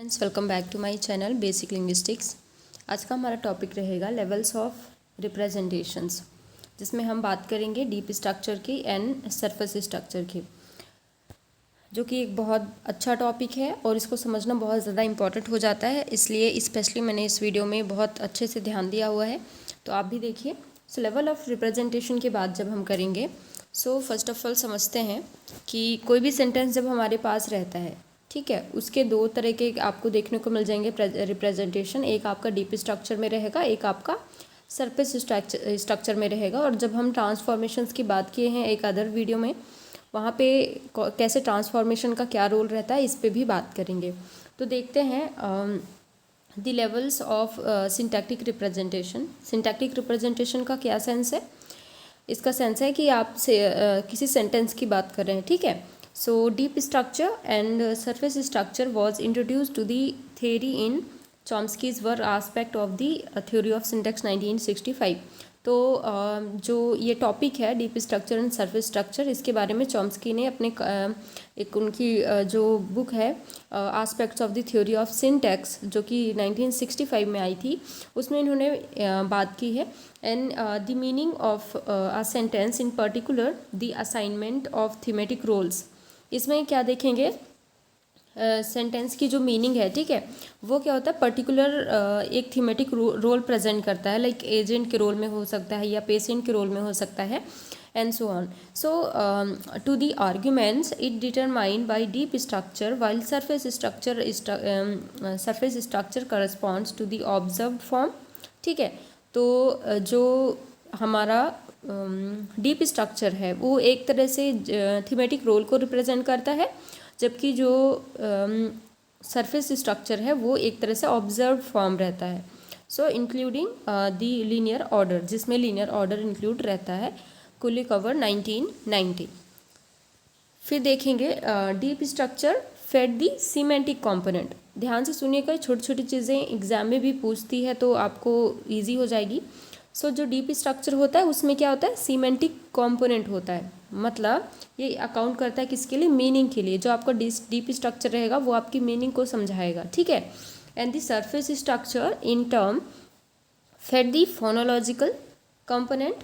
Friends, welcome back to my channel basic linguistics. आज का हमारा टॉपिक रहेगा लेवल्स ऑफ रिप्रेजेंटेशंस, जिसमें हम बात करेंगे डीप स्ट्रक्चर की एंड सरफेस स्ट्रक्चर की, जो कि एक बहुत अच्छा टॉपिक है और इसको समझना बहुत ज़्यादा इंपॉर्टेंट हो जाता है। इसलिए स्पेशली मैंने इस वीडियो में बहुत अच्छे से ध्यान दिया हुआ है, तो आप भी देखिए। सो लेवल ऑफ रिप्रेजेंटेशन की बात जब हम करेंगे, सो फर्स्ट ऑफ ऑल समझते हैं कि कोई भी सेंटेंस जब हमारे पास रहता है, ठीक है, उसके दो तरह के आपको देखने को मिल जाएंगे रिप्रेजेंटेशन। एक आपका डीप स्ट्रक्चर में रहेगा, एक आपका सरफेस स्ट्रक्चर में रहेगा। और जब हम ट्रांसफॉर्मेशंस की बात किए हैं एक अदर वीडियो में, वहाँ पे कैसे ट्रांसफॉर्मेशन का क्या रोल रहता है, इस पे भी बात करेंगे। तो देखते हैं the levels of syntactic representation. Syntactic representation का क्या सेंस है? इसका सेंस है कि आप किसी सेंटेंस की बात कर रहे हैं, ठीक है। So deep structure and surface structure was introduce to the theory in Chomsky's were aspect of the theory of syntax 1965। तो जो ये टॉपिक है deep structure and surface structure, इसके बारे में चॉम्स्की ने अपने एक उनकी जो बुक है aspects of the theory of syntax, जो कि 1965 में आई थी, उसमें इन्होंने बात की है। And the meaning of a sentence, in particular the assignment of thematic roles. इसमें क्या देखेंगे, सेंटेंस की जो मीनिंग है, ठीक है, वो क्या होता है, पर्टिकुलर एक थीमेटिक रोल प्रेजेंट करता है। लाइक एजेंट के रोल में हो सकता है या पेशेंट के रोल में हो सकता है, and so on. So to the arguments it determined by deep structure, while surface structure corresponds to the observed form, ठीक है। तो जो हमारा डीप स्ट्रक्चर है वो एक तरह से थीमेटिक रोल को रिप्रेजेंट करता है, जबकि जो सरफेस स्ट्रक्चर है वो एक तरह से ऑब्जर्व फॉर्म रहता है। सो इंक्लूडिंग द लीनियर ऑर्डर, जिसमें लीनियर ऑर्डर इंक्लूड रहता है। कुली कवर 1990। फिर देखेंगे डीप स्ट्रक्चर फेड दी सीमेंटिक कंपोनेंट। ध्यान से सुनिएगा, छोटी छोटी चीज़ें एग्जाम में भी पूछती है तो आपको ईजी हो जाएगी। सो जो डीप स्ट्रक्चर होता है उसमें क्या होता है, सीमेंटिक कंपोनेंट होता है। मतलब ये अकाउंट करता है किसके लिए, मीनिंग के लिए। जो आपका डीप स्ट्रक्चर रहेगा वो आपकी मीनिंग को समझाएगा, ठीक है। And the surface structure in term fed the phonological component,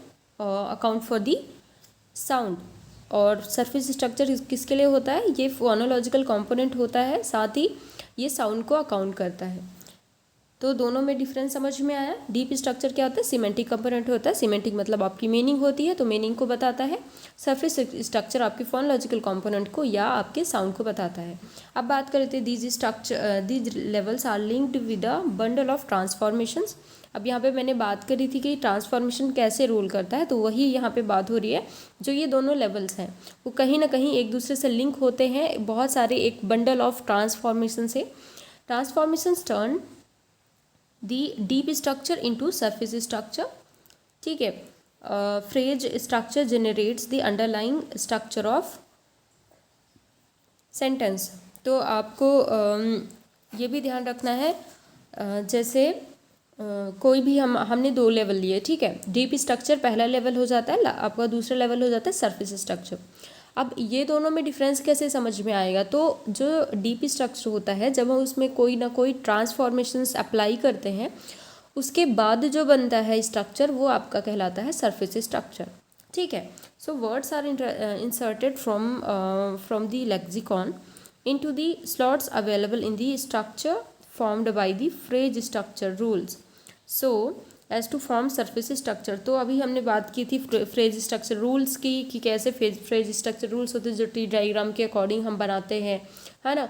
account for the sound. और सरफेस स्ट्रक्चर किसके लिए होता है, ये फोनोलॉजिकल कंपोनेंट होता है, साथ ही ये साउंड को अकाउंट करता है। तो दोनों में डिफरेंस समझ में आया। डीप स्ट्रक्चर क्या होता है, सीमेंटिक कंपोनेंट होता है। सीमेंटिक मतलब आपकी मीनिंग होती है, तो मीनिंग को बताता है। सरफेस स्ट्रक्चर आपके फोनोलॉजिकल कंपोनेंट को या आपके साउंड को बताता है। अब बात करते हैं these levels are linked with a bundle of transformations. अब यहाँ पे मैंने बात करी थी कि ट्रांसफॉर्मेशन कैसे रोल करता है, तो वही यहाँ पे बात हो रही है। जो ये दोनों लेवल्स हैं वो कहीं ना कहीं एक दूसरे से लिंक होते हैं, बहुत सारे एक बंडल ऑफ ट्रांसफॉर्मेशन से। ट्रांसफॉर्मेशंस टर्न दी deep structure into surface structure, ठीक है। Phrase structure generates the underlying structure of sentence. तो आपको ये भी ध्यान रखना है, जैसे कोई भी हमने दो लेवल लिए, ठीक है। डीप स्ट्रक्चर पहला लेवल हो जाता है, आपका दूसरा लेवल हो जाता है सरफेस स्ट्रक्चर। अब ये दोनों में डिफरेंस कैसे समझ में आएगा, तो जो डीप स्ट्रक्चर होता है, जब हम उसमें कोई ना कोई ट्रांसफॉर्मेशंस अप्लाई करते हैं, उसके बाद जो बनता है स्ट्रक्चर वो आपका कहलाता है सरफेस स्ट्रक्चर, ठीक है। So words are inserted from the lexicon into the slots available in the structure formed by the phrase structure rules, so as to form surface structure. तो अभी हमने बात की थी फ्रेज स्ट्रक्चर रूल्स की, कि कैसे फ्रेज स्ट्रक्चर रूल्स होते हैं जो ट्री डायग्राम के अकॉर्डिंग हम बनाते हैं, है ना।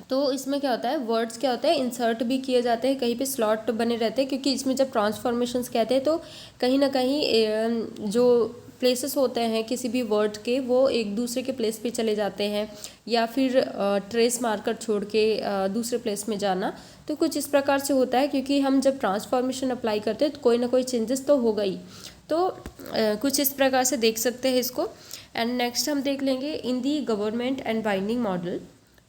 तो इसमें क्या होता है, वर्ड्स क्या होता है, इंसर्ट भी किए जाते हैं, कहीं पे स्लॉट बने रहते हैं, क्योंकि इसमें जब ट्रांसफॉर्मेशंस कहते हैं तो कहीं ना कहीं जो प्लेसेस होते हैं किसी भी वर्ड के, वो एक दूसरे के प्लेस पे चले जाते हैं, या फिर ट्रेस मार्कर छोड़ के दूसरे प्लेस में जाना। तो कुछ इस प्रकार से होता है, क्योंकि हम जब ट्रांसफॉर्मेशन अप्लाई करते हैं तो कोई ना कोई चेंजेस तो होगा ही। तो कुछ इस प्रकार से देख सकते हैं इसको। एंड नेक्स्ट हम देख लेंगे in the government and binding model,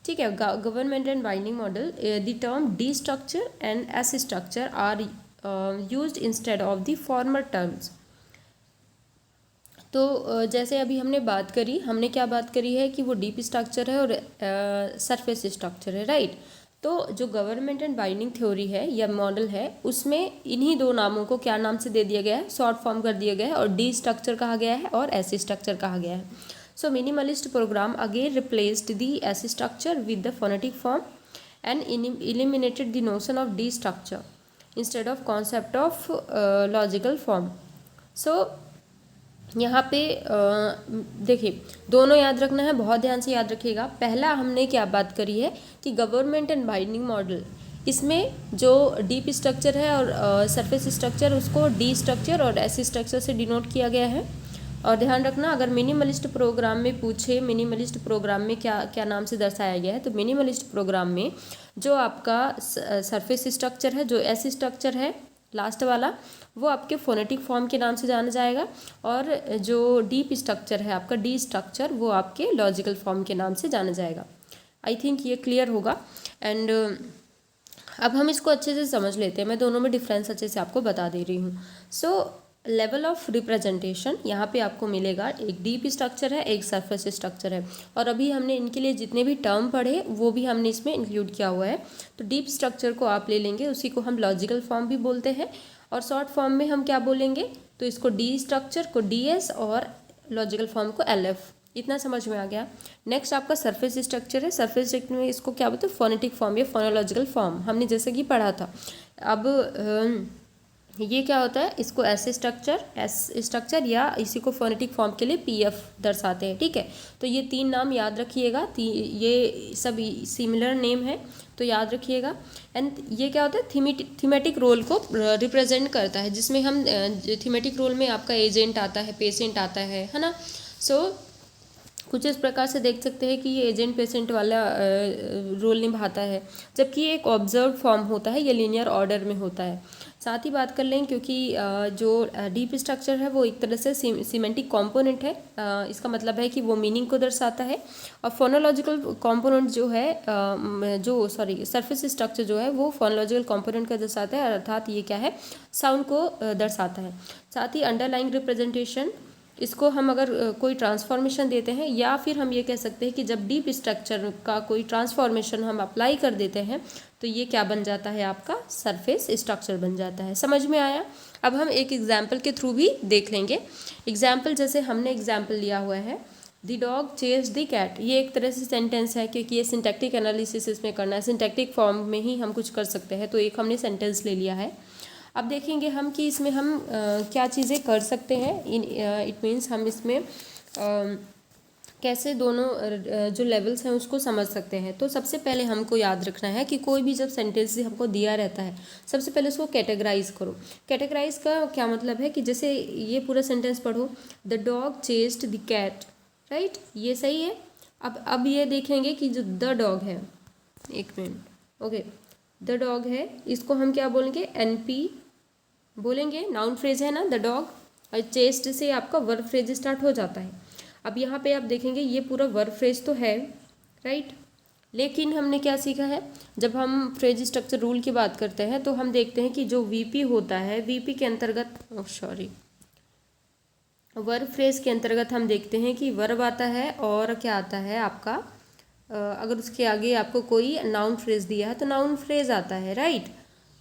ठीक है। Government and binding model, the term D structure and S structure are used instead of the former terms. तो जैसे अभी हमने बात करी, हमने क्या बात करी है कि वो डीप स्ट्रक्चर है और सरफेस स्ट्रक्चर है, राइट। तो जो गवर्नमेंट एंड बाइंडिंग थ्योरी है या मॉडल है, उसमें इन्हीं दो नामों को क्या नाम से दे दिया गया है, शॉर्ट फॉर्म कर दिया गया है, और डी स्ट्रक्चर कहा गया है और एस स्ट्रक्चर कहा गया है. So minimalist program again replaced the S structure with the phonetic form and eliminated the notion of D structure instead of concept of logical form. So यहाँ पे देखिए दोनों याद रखना है, बहुत ध्यान से याद रखिएगा. पहला हमने क्या बात करी है कि गवर्नमेंट एंड बाइंडिंग मॉडल, इसमें जो डीप स्ट्रक्चर है और सरफेस स्ट्रक्चर, उसको डी स्ट्रक्चर और एस स्ट्रक्चर से डिनोट किया गया है. और ध्यान रखना, अगर मिनिमलिस्ट प्रोग्राम में पूछे मिनिमलिस्ट प्रोग्राम में क्या क्या नाम से दर्शाया गया है, तो मिनिमलिस्ट प्रोग्राम में जो आपका सरफेस स्ट्रक्चर है, जो एस स्ट्रक्चर है लास्ट वाला, वो आपके फोनेटिक फॉर्म के नाम से जाना जाएगा, और जो डीप स्ट्रक्चर है आपका डी स्ट्रक्चर, वो आपके लॉजिकल फॉर्म के नाम से जाना जाएगा. आई थिंक ये क्लियर होगा. एंड अब हम इसको अच्छे से समझ लेते हैं. मैं दोनों में डिफरेंस अच्छे से आपको बता दे रही हूँ. सो लेवल ऑफ रिप्रेजेंटेशन यहाँ पे आपको मिलेगा, एक डीप स्ट्रक्चर है, एक सरफेस स्ट्रक्चर है, और अभी हमने इनके लिए जितने भी टर्म पढ़े वो भी हमने इसमें इंक्लूड किया हुआ है. तो डीप स्ट्रक्चर को आप ले लेंगे, उसी को हम लॉजिकल फॉर्म भी बोलते हैं, और शॉर्ट फॉर्म में हम क्या बोलेंगे, तो इसको डी स्ट्रक्चर को डी एस और लॉजिकल फॉर्म को एल एफ. इतना समझ में आ गया. नेक्स्ट आपका सरफेस स्ट्रक्चर है. सरफेस स्ट्रक्चर में इसको क्या बोलते हैं, फोनेटिक फॉर्म या फोनोलॉजिकल फॉर्म, हमने जैसे कि पढ़ा था. अब ये क्या होता है, इसको एस स्ट्रक्चर या इसी को फोनेटिक फॉर्म के लिए पी एफ दर्शाते हैं. ठीक है, तो ये तीन नाम याद रखिएगा. ये सब सिमिलर नेम है, तो याद रखिएगा. एंड ये क्या होता है, थीमेटिक रोल को रिप्रेजेंट करता है, जिसमें हम थीमेटिक रोल में आपका एजेंट आता है, पेशेंट आता है ना. सो कुछ इस प्रकार से देख सकते हैं कि ये एजेंट पेशेंट वाला रोल निभाता है, जबकि ये एक ऑब्जर्व फॉर्म होता है, ये लीनियर ऑर्डर में होता है. साथ ही बात कर लें, क्योंकि जो डीप स्ट्रक्चर है वो एक तरह से सीमेंटिक कंपोनेंट है, इसका मतलब है कि वो मीनिंग को दर्शाता है. और फोनोलॉजिकल कंपोनेंट जो है, सरफेस स्ट्रक्चर जो है वो फोनोलॉजिकल कंपोनेंट का दर्शाता है, अर्थात ये क्या है, साउंड को दर्शाता है. साथ ही अंडरलाइंग रिप्रेजेंटेशन, इसको हम अगर कोई ट्रांसफॉर्मेशन देते हैं, या फिर हम ये कह सकते हैं कि जब डीप स्ट्रक्चर का कोई ट्रांसफॉर्मेशन हम अप्लाई कर देते हैं, तो ये क्या बन जाता है, आपका सरफेस स्ट्रक्चर बन जाता है. समझ में आया. अब हम एक एग्जाम्पल के थ्रू भी देख लेंगे. एग्जाम्पल जैसे हमने एग्जाम्पल लिया हुआ है, the dog chase the cat. ये एक तरह से सेंटेंस है, क्योंकि ये सिंटैक्टिक एनालिसिस इसमें करना है, सिंटैक्टिक फॉर्म में ही हम कुछ कर सकते हैं, तो एक हमने सेंटेंस ले लिया है. अब देखेंगे हम कि इसमें हम क्या चीज़ें कर सकते हैं. इट मीन्स हम इसमें कैसे दोनों जो लेवल्स हैं उसको समझ सकते हैं. तो सबसे पहले हमको याद रखना है कि कोई भी जब सेंटेंस हमको दिया रहता है, सबसे पहले उसको कैटेगराइज करो. कैटेगराइज का क्या मतलब है कि जैसे ये पूरा सेंटेंस पढ़ो, the dog chased the cat, right, ये सही है. अब ये देखेंगे कि जो द डॉग है, एक मिनट, ओके, द डॉग है, इसको हम क्या बोलेंगे, एनपी बोलेंगे. नाउन फ्रेज है ना द डॉग, और चेस्ट से आपका वर्ब फ्रेज स्टार्ट हो जाता है. अब यहाँ पे आप देखेंगे ये पूरा वर्ब फ्रेज तो है, राइट, लेकिन हमने क्या सीखा है, जब हम फ्रेज स्ट्रक्चर रूल की बात करते हैं तो हम देखते हैं कि जो वीपी होता है, वीपी के अंतर्गत वर्ब फ्रेज के अंतर्गत हम देखते हैं कि वर्ब आता है और क्या आता है आपका, अगर उसके आगे आपको कोई नाउन फ्रेज दिया है तो नाउन फ्रेज आता है, राइट.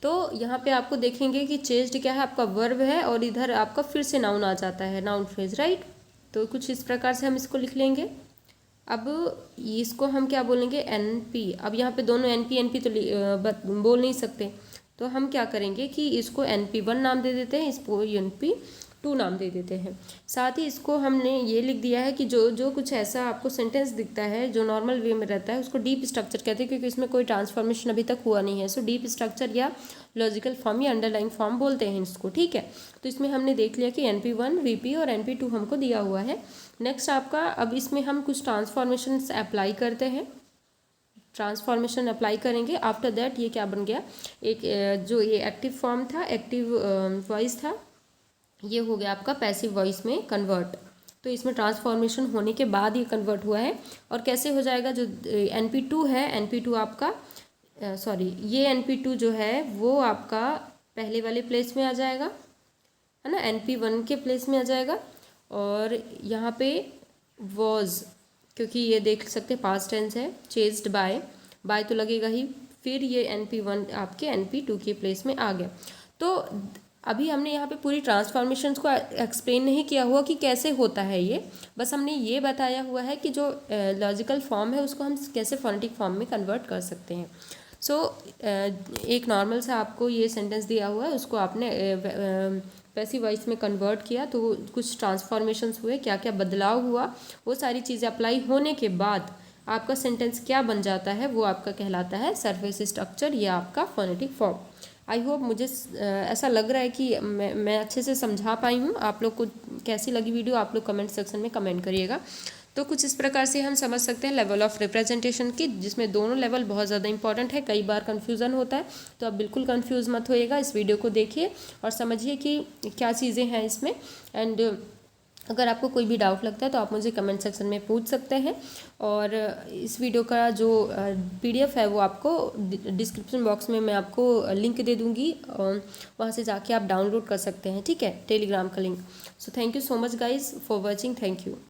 तो यहाँ पे आपको देखेंगे कि चेस्ड क्या है, आपका वर्ब है, और इधर आपका फिर से नाउन आ जाता है, नाउन फ्रेज, राइट. तो कुछ इस प्रकार से हम इसको लिख लेंगे. अब इसको हम क्या बोलेंगे, एनपी. अब यहाँ पे दोनों एनपी तो बोल नहीं सकते, तो हम क्या करेंगे कि इसको NP1 नाम दे देते हैं, इसको NP2 नाम दे देते हैं. साथ ही इसको हमने ये लिख दिया है कि जो कुछ ऐसा आपको सेंटेंस दिखता है जो नॉर्मल वे में रहता है, उसको डीप स्ट्रक्चर कहते हैं, क्योंकि इसमें कोई ट्रांसफॉर्मेशन अभी तक हुआ नहीं है. सो डीप स्ट्रक्चर या लॉजिकल फॉर्म या अंडरलाइंग फॉर्म बोलते हैं इसको. ठीक है, तो इसमें हमने देख लिया कि NP1, VP और NP2 हमको दिया हुआ है. नेक्स्ट आपका, अब इसमें हम कुछ ट्रांसफॉर्मेशन अप्लाई करते हैं, ट्रांसफॉर्मेशन अप्लाई करेंगे. आफ्टर दैट ये क्या बन गया, एक जो ये एक्टिव फॉर्म था, एक्टिव वॉइस था, ये हो गया आपका पैसिव वॉइस में कन्वर्ट. तो इसमें ट्रांसफॉर्मेशन होने के बाद ये कन्वर्ट हुआ है. और कैसे हो जाएगा, जो NP2 है, NP2 आपका ये NP2 जो है वो आपका पहले वाले प्लेस में आ जाएगा, है ना, NP1 के प्लेस में आ जाएगा. और यहाँ पे वॉज, क्योंकि ये देख सकते हैं पास्ट टेंस है, चेस्ड बाय तो लगेगा ही फिर ये NP1 आपके NP2 के प्लेस में आ गया। तो अभी हमने यहाँ पे पूरी ट्रांसफॉर्मेशंस को एक्सप्लेन नहीं किया हुआ कि कैसे होता है ये, बस हमने ये बताया हुआ है कि जो लॉजिकल फॉर्म है उसको हम कैसे फोनेटिक फॉर्म में कन्वर्ट कर सकते हैं। सो एक नॉर्मल सा आपको ये सेंटेंस दिया हुआ है, उसको आपने पैसिव वॉइस में कन्वर्ट किया तो कुछ ट्रांसफॉर्मेशंस हुए, क्या क्या बदलाव हुआ, वो सारी चीज़ें अप्लाई होने के बाद आपका सेंटेंस क्या बन जाता है, वो आपका कहलाता है सरफेस स्ट्रक्चर या आपका फोनेटिक फॉर्म। आई होप मुझे ऐसा लग रहा है कि मैं अच्छे से समझा पाई हूँ। आप लोग को कैसी लगी वीडियो आप लोग कमेंट सेक्शन में कमेंट करिएगा। तो कुछ इस प्रकार से हम समझ सकते हैं लेवल ऑफ रिप्रेजेंटेशन की, जिसमें दोनों लेवल बहुत ज़्यादा इंपॉर्टेंट है। कई बार कन्फ्यूज़न होता है, तो आप बिल्कुल कन्फ्यूज़ मत होइएगा, इस वीडियो को देखिए और समझिए कि क्या चीज़ें हैं इसमें। एंड अगर आपको कोई भी डाउट लगता है तो आप मुझे कमेंट सेक्शन में पूछ सकते हैं। और इस वीडियो का जो PDF है वो आपको डिस्क्रिप्शन बॉक्स में मैं आपको लिंक दे दूँगी, वहाँ से जाके आप डाउनलोड कर सकते हैं, ठीक है, टेलीग्राम का link. So thank you so much guys for watching, thank you.